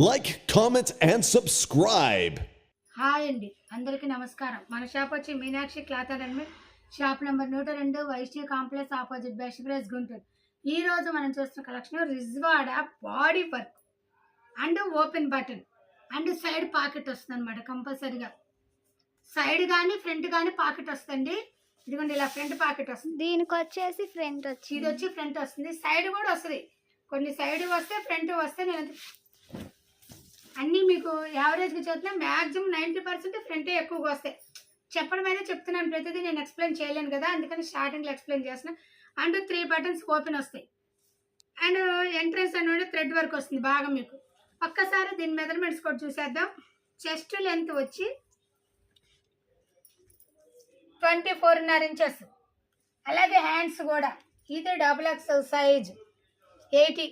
Like, comment, and subscribe. Hi అండి, అందరికీ నమస్కారం. మన షాప్ వచ్చి Meenakshi cloth and readymade shop number 102 Vaishnavi complex opposite Best Price Guntur. ఈ రోజు మనం చూస్తున్న కలెక్షన్ రిజ్వాడా body work and open button and side pocket వస్తుంది అనమాట. కంపల్సరీగా సైడ్ కానీ ఫ్రంట్ కానీ పాకెట్ వస్తుంది. ఇదిగోండి ఇలా ఫ్రంట్ పాకెట్ వస్తుంది. దీనికి వచ్చేసి ఫ్రంట్ వచ్చి ఇది వచ్చి ఫ్రంట్ వస్తుంది, సైడ్ కూడా వస్తుంది. కొన్ని సైడ్ వస్తే ఫ్రంట్ వస్తే నేను అన్నీ మీకు యావరేజ్గా చూస్తున్నా మ్యాక్సిమం 90% ఫ్రంటే ఎక్కువగా వస్తాయి. చెప్పడం అయితే చెప్తున్నాను, ప్రతిదీ నేను ఎక్స్ప్లెయిన్ చేయలేను కదా, అందుకని స్టార్టింగ్లో ఎక్స్ప్లెయిన్ చేస్తున్నాను. అండ్ 3 బటన్స్ ఓపెన్ వస్తాయి అండ్ ఎంట్రన్స్ అనేది థ్రెడ్ వర్క్ వస్తుంది బాగా. మీకు ఒక్కసారి దీని మెజర్మెంట్స్ కూడా చూసేద్దాం. చెస్ట్ లెంత్ వచ్చి 24.5 ఇంచెస్, అలాగే హ్యాండ్స్ కూడా ఇది XXL సైజ్ 8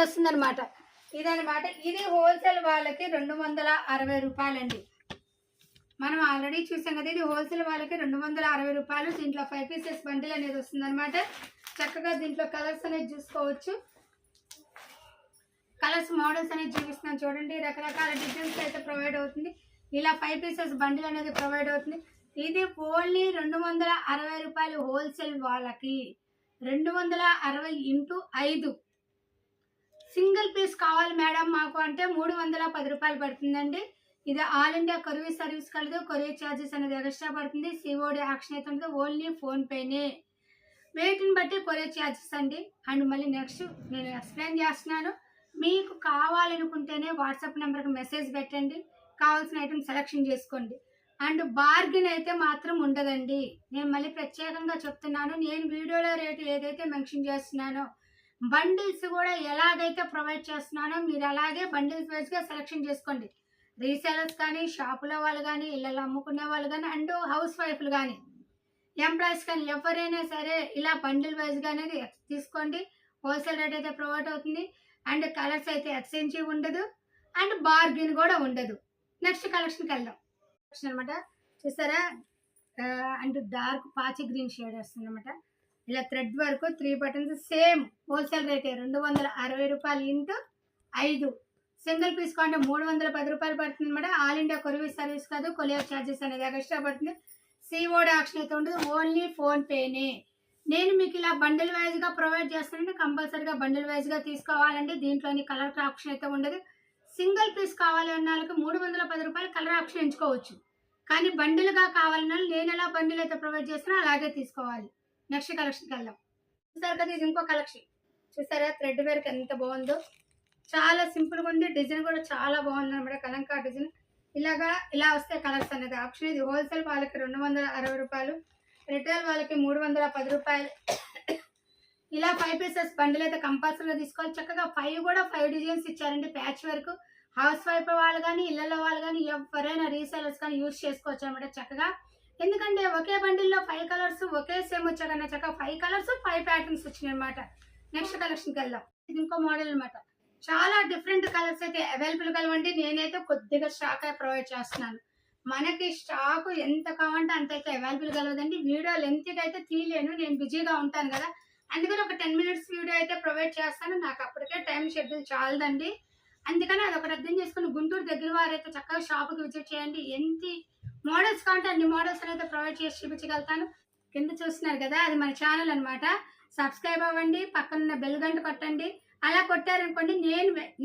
వస్తుంది అనమాట. ఇదనమాట. ఇది హోల్సేల్ వాళ్ళకి 260 రూపాయలండి. మనం ఆల్రెడీ చూసాం కదా, ఇది హోల్సేల్ వాళ్ళకి 260 రూపాయలు. దీంట్లో 5 పీసెస్ బండిల్ అనేది వస్తుంది అనమాట. చక్కగా దీంట్లో కలర్స్ అనేది చూసుకోవచ్చు. కలర్స్ మోడల్స్ అనేది చూపిస్తున్నాను చూడండి. రకరకాల డిజైన్స్ అయితే ప్రొవైడ్ అవుతుంది. ఇలా 5 పీసెస్ బండిల్ అనేది ప్రొవైడ్ అవుతుంది. ఇది ఓన్లీ 260 రూపాయలు హోల్సేల్ వాళ్ళకి. 260 ఇంటూ 5. సింగిల్ పీస్ కావాలి మేడం మాకు అంటే 310 రూపాయలు పడుతుందండి. ఇది ఆల్ ఇండియా కొరియర్ సర్వీస్ కలదు. కొరియర్ ఛార్జెస్ అనేది ఎక్స్ట్రా పడుతుంది. సిఓడి యాక్షన్ అయితే ఉంటుంది. ఓన్లీ ఫోన్పేనే. వెయిట్ని బట్టి కొరియర్ ఛార్జెస్ అండి. అండ్ మళ్ళీ నెక్స్ట్ నేను ఎక్స్ప్లెయిన్ చేస్తున్నాను. మీకు కావాలనుకుంటేనే వాట్సాప్ నెంబర్కి మెసేజ్ పెట్టండి, కావాల్సిన ఐటమ్ సెలెక్షన్ చేసుకోండి. అండ్ బార్గెన్ అయితే మాత్రం ఉండదండి. నేను మళ్ళీ ప్రత్యేకంగా చెప్తున్నాను, నేను వీడియోలో రేటు ఏదైతే మెన్షన్ చేస్తున్నానో బండిల్స్ కూడా ఎలాగైతే ప్రొవైడ్ చేస్తున్నానో మీరు అలాగే బండిల్స్ వైజ్గా సెలెక్షన్ చేసుకోండి. రీసేలర్స్ కానీ, షాపులో వాళ్ళు కానీ, ఇళ్ళలో అమ్ముకునే వాళ్ళు కానీ, అండ్ హౌస్ వైఫ్లు కానీ, ఎంప్లాయీస్ కానీ ఎవరైనా సరే ఇలా బండిల్ వైజ్గా అనేది తీసుకోండి. హోల్సేల్ రేట్ అయితే ప్రొవైడ్ అవుతుంది. అండ్ కలర్స్ అయితే ఎక్స్చేంజ్ ఉండదు అండ్ బార్గెన్ కూడా ఉండదు. నెక్స్ట్ కలెక్షన్కి వెళ్దాం. కలెక్షన్ అనమాట చూసారా, అండ్ డార్క్ పాచి గ్రీన్ షేడ్ వస్తుంది అనమాట. ఇలా thread work 3 buttons same wholesale రేటే 260 రూపాయలు ఇంటూ 5. సింగిల్ పీస్ కొంటే 310 రూపాయలు పడుతుంది అనమాట. ఆల్ ఇండియా కొరియర్ సర్వీస్ కాదు, కొరియర్ ఛార్జెస్ అనేది ఎక్స్ట్రా పడుతుంది. సిఓడి యాక్షన్ అయితే ఉండదు. ఓన్లీ ఫోన్పేనే. నేను మీకు ఇలా బండిల్ వైజ్గా ప్రొవైడ్ చేస్తానంటే కంపల్సరీగా బండిల్ వైజ్గా తీసుకోవాలండి. దీంట్లోని కలర్ ఆప్షన్ అయితే ఉండదు. సింగిల్ పీస్ కావాలి అన్న వాళ్ళకి 310 రూపాయలు కలర్ ఆప్షన్ ఎంచుకోవచ్చు. కానీ బండిల్గా కావాలన్న నేను ఎలా బండిల్ అయితే ప్రొవైడ్ చేస్తానో అలాగే తీసుకోవాలి. నెక్స్ట్ కలెక్షన్కి వెళ్దాం. చూసారు కదా, ఇది ఇంకో కలెక్షన్. చూసారా థ్రెడ్ వర్క్ ఎంత బాగుందో, చాలా సింపుల్గా ఉంది. డిజైన్ కూడా చాలా బాగుంది అనమాట. కలంకా డిజైన్ ఇలా వస్తే కలర్స్ అనేది ఆప్షన్. ఇది హోల్సేల్ వాళ్ళకి 260 రూపాయలు, రిటైల్ వాళ్ళకి 310 రూపాయలు. ఇలా 5 పీసెస్ బండిల్ అయితే కంపల్సరీగా తీసుకోవాలి. చక్కగా 5 డిజైన్స్ ఇచ్చారండి. ప్యాచ్ వర్క్ హౌస్ వైఫ్ వాళ్ళు కానీ, ఇళ్లలో వాళ్ళు కానీ, ఎవరైనా రీసేలర్స్ కానీ యూజ్ చేసుకోవచ్చు అనమాట చక్కగా. ఎందుకంటే ఒకే బండిల్లో 5 కలర్స్ ఒకే సేమ్ వచ్చాకన్నా చక్కగా 5 కలర్స్ 5 ప్యాటర్న్స్ వచ్చినాయి అనమాట. నెక్స్ట్ కలెక్షన్కి వెళ్దాం. ఇది ఇంకో మోడల్ అనమాట. చాలా డిఫరెంట్ కలర్స్ అయితే అవైలబుల్ కలవండి. నేనైతే కొద్దిగా స్టాక్ ప్రొవైడ్ చేస్తున్నాను. మనకి స్టాక్ ఎంత కావాలంటే అంత అయితే అవైలబుల్ కలవదండి. వీడియో లెంత్గా అయితే తీయలేను, నేను బిజీగా ఉంటాను కదా, అందుకని ఒక 10 మినిట్స్ వీడియో అయితే ప్రొవైడ్ చేస్తాను. నాకు అప్పటికే టైం షెడ్యూల్ చాలదండి. అందుకని అదొకటి అర్థం చేసుకుని గుంటూరు దగ్గర వారైతే చక్కగా షాప్కి విజిట్ చేయండి. ఎంత మోడల్స్ కావాలంటే అన్ని మోడల్స్ అయితే ప్రొవైడ్ చేసి చూపించగలుగుతాను. కింద చూస్తున్నారు కదా, అది మన ఛానల్ అనమాట. సబ్స్క్రైబ్ అవ్వండి, పక్కన బెల్ గంట కొట్టండి. అలా కొట్టారనుకోండి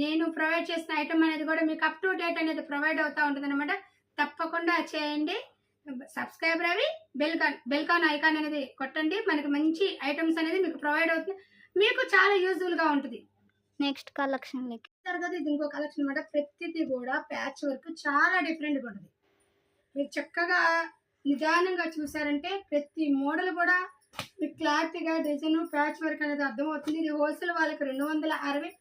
నేను ప్రొవైడ్ చేసిన ఐటమ్ అనేది కూడా మీకు అప్ టు డేట్ అనేది ప్రొవైడ్ అవుతూ ఉంటుంది అనమాట. తప్పకుండా చేయండి. సబ్స్క్రైబర్ అవి బెల్కాన్ ఐకాన్ అనేది కొట్టండి. మనకి మంచి ఐటమ్స్ అనేది మీకు ప్రొవైడ్ అవుతుంది. మీకు చాలా యూజ్ఫుల్గా ఉంటుంది. నెక్స్ట్ కలెక్షన్ కదా, ఇది ఇంకో కలెక్షన్ అనమాట. ప్రతిదీ కూడా ప్యాచ్ వర్క్ చాలా డిఫరెంట్గా ఉంటుంది. మీరు చక్కగా నిదానంగా చూసారంటే ప్రతి మోడల్ కూడా మీకు క్లారిటీగా డిజైన్ ప్యాచ్ వర్క్ అనేది అర్థమవుతుంది. ఇది హోల్సేల్ వాళ్ళకి 260,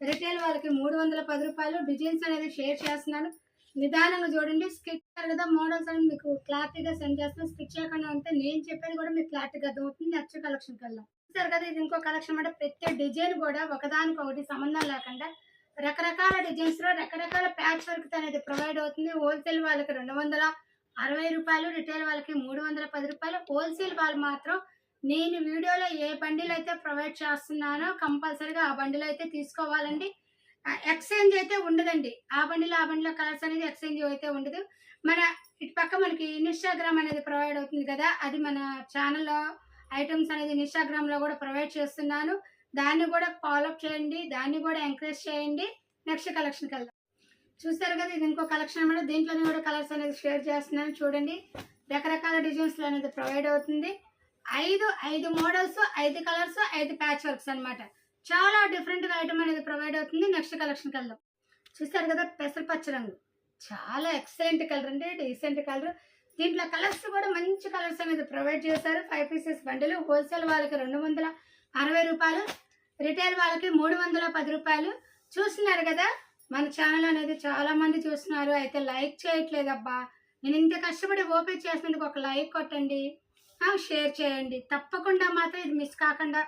రిటైల్ వాళ్ళకి 310 రూపాయలు. డిజైన్స్ అనేది షేర్ చేస్తున్నాను. నిదానంగా చూడండి. స్కెచ్ కదా మోడల్స్ అనేది మీకు క్లారిటీగా సెండ్ చేస్తున్నాను. స్కెచ్ చేయకుండా ఉంటే నేను చెప్పేది కూడా మీకు క్లారిటీగా అర్థమవుతుంది. నెక్స్ట్ కలెక్షన్కి వెళ్దాం. చూసారు కదా, ఇది ఇంకో కలెక్షన్ అనమాట. ప్రతి డిజైన్ కూడా ఒకదానికి ఒకటి సంబంధం లేకుండా రకరకాల డిజైన్స్లో రకరకాల ప్యాచ్ వర్క్ అనేది ప్రొవైడ్ అవుతుంది. హోల్సేల్ వాళ్ళకి 260 రూపాయలు, రిటైల్ వాళ్ళకి 310 రూపాయలు. హోల్సేల్ వాళ్ళు మాత్రం నేను వీడియోలో ఏ బండిల్ అయితే ప్రొవైడ్ చేస్తున్నానో కంపల్సరీగా ఆ బండిల్ అయితే తీసుకోవాలండి. ఎక్స్చేంజ్ అయితే ఉండదండి. ఆ బండిలో కలర్స్ అనేది ఎక్స్చేంజ్ అయితే ఉండదు. మన ఇటు పక్క మనకి ఇన్‌స్టాగ్రామ్ అనేది ప్రొవైడ్ అవుతుంది కదా! అది మన ఛానెల్‌లో ఐటెమ్స్ అనేది ఇన్‌స్టాగ్రామ్‌లో కూడా ప్రొవైడ్ చేస్తున్నాను. దాన్ని కూడా ఫాలో అప్ చేయండి. దాన్ని కూడా ఎంకరేజ్ చేయండి. నెక్స్ట్ కలెక్షన్‌కెళ్దాం. చూసారు కదా! ఇది ఇంకో కలెక్షన్ అన్నమాట. దీంట్లోనే కూడా కలర్స్ అనేది షేర్ చేస్తున్నాను చూడండి. రకరకాల డిజైన్స్‌లో అనేది ప్రొవైడ్ అవుతుంది. 5 మోడల్స్, 5 కలర్స్, 5 ప్యాచ్ వర్క్స్ అన్నమాట. చాలా డిఫరెంట్‌గా ఐటెమ్ అనేది ప్రొవైడ్ అవుతుంది. నెక్స్ట్ కలెక్షన్‌కెళ్దాం. చూసారు కదా! పెసరపచ్చ రంగు. చాలా ఎక్సలెంట్ కలర్ అండి. Decent colour. దీంట్లో కలర్స్ కూడా మంచి కలర్స్ అనేది ప్రొవైడ్ చేశారు. 5 పీసెస్ బండిల్. హోల్సేల్ వాళ్ళకి రూ. 260, రిటైల్ వాళ్ళకి రూ. 310. చూస్తున్నారు కదా! మన ఛానల్ అనేది చాలా మంది చూస్తున్నారు. అయితే లైక్ చేయట్లేదబ్బా. నేను ఇంత కష్టపడి ఓపెన్ చేసినందుకు ఒక లైక్ కొట్టండి. షేర్ చేయండి. తప్పకుండా మాత్రం ఇది మిస్ కాకుండా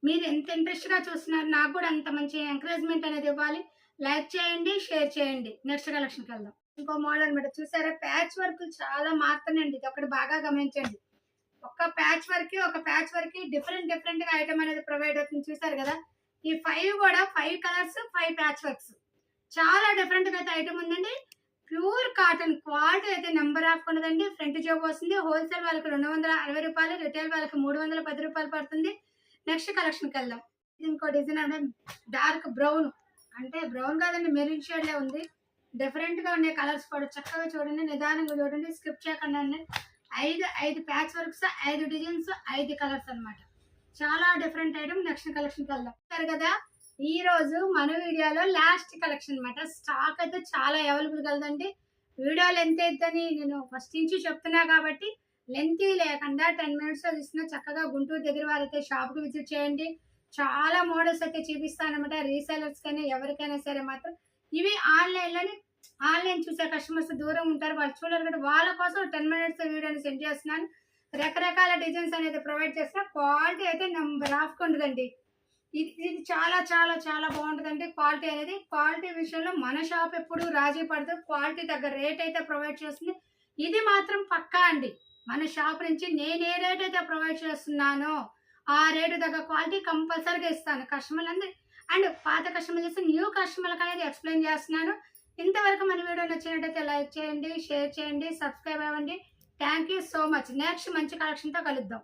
మీరు ఎంత ఇంట్రెస్ట్‌గా చూస్తున్నారు. నాకు కూడా అంత మంచి ఎంకరేజ్‌మెంట్ అనేది ఇవ్వాలి. లైక్ చేయండి, షేర్ చేయండి. నెక్స్ట్ కలెక్షన్‌కెళ్దాం. ఇంకో మోడల్ అన్నమాట. చూసారా? ప్యాచ్ వర్క్ చాలా మారుతున్నాయండి. ఇదొకటి బాగా గమనించండి. ఒక ప్యాచ్ వర్క్‌కి డిఫరెంట్‌గా ఐటెమ్ అనేది ప్రొవైడ్ అవుతుంది. చూసారు కదా! ఈ 5 కూడా 5 కలర్స్, 5 ప్యాచ్ వర్క్స్. చాలా డిఫరెంట్‌గా అయితే ఐటెమ్ ఉందండి. ప్యూర్ కాటన్ క్వాలిటీ అయితే నంబర్ ఆఫ్ ఉన్నదండి. ఫ్రంట్ జాబ్ వస్తుంది. హోల్సేల్ వాళ్ళకి రూ. 260, రిటైల్ వాళ్ళకి రూ. 310 పడుతుంది. నెక్స్ట్ కలెక్షన్‌కెళ్దాం. ఇది ఇంకో డిజైన్ అంటే డార్క్ బ్రౌన్. అంటే బ్రౌన్ కాదండి, మెరూన్ షేడ్‌లో ఉంది. డిఫరెంట్‌గా ఉన్నాయి కలర్స్ కూడా. చక్కగా చూడండి. నిదానంగా చూడండి. స్కిప్ చేయకుండా అండి. 5 ప్యాచ్ వర్క్స్, 5 డిజైన్స్, 5 కలర్స్ అన్నమాట. చాలా డిఫరెంట్ ఐటమ్. నెక్స్ట్ కలెక్షన్‌కెళ్దాం. చూసారు కదా! ఈ రోజు మన వీడియోలో లాస్ట్ కలెక్షన్ అన్నమాట. స్టాక్ అయితే చాలా అవైలబుల్ కలదండి. వీడియో లెంత్ అయిద్దని నేను ఫస్ట్ నుంచి చెప్తున్నా కాబట్టి లెంతీ లేకుండా 10 మినిట్స్‌లో తీస్తున్నా. చక్కగా గుంటూరు దగ్గర వారైతే షాప్‌కి విజిట్ చేయండి. చాలా మోడల్స్ అయితే చూపిస్తానన్నమాట. రీసెలర్స్ కైనా ఎవరికైనా సరే మాత్రం ఇవి ఆన్లైన్ చూసే కస్టమర్స్ దూరం ఉంటారు. వాళ్ళు చూడరు కదా! వాళ్ళ కోసం 10 మినిట్స్ వీడియోని సెండ్ చేస్తున్నాను. రకరకాల డిజైన్స్ అనేది ప్రొవైడ్ చేస్తున్నా. క్వాలిటీ అయితే నంబర్ ఆఫ్ ఉండదండి. ఇది చాలా బాగుంటుందండి క్వాలిటీ అనేది. క్వాలిటీ విషయంలో మన షాప్ ఎప్పుడు రాజీ పడదు. క్వాలిటీ తగ్గ రేట్ అయితే ప్రొవైడ్ చేస్తుంది. ఇది మాత్రం పక్కా అండి. మన షాప్ నుంచి నేను ఏ రేట్ అయితే ప్రొవైడ్ చేస్తున్నానో ఆ రేటు తగ్గ క్వాలిటీ కంపల్సరీగా ఇస్తాను కస్టమర్లందరూ. అండ్ పాత కస్టమర్స్, న్యూ కస్టమర్లకు అనేది ఎక్స్ప్లెయిన్ చేస్తున్నాను. ఇంతవరకు మన వీడియో నచ్చినట్టయితే లైక్ చేయండి, షేర్ చేయండి, సబ్స్క్రైబ్ అవ్వండి. Thank you so much. Next మంచి కలెక్షన్తో కలుద్దాం.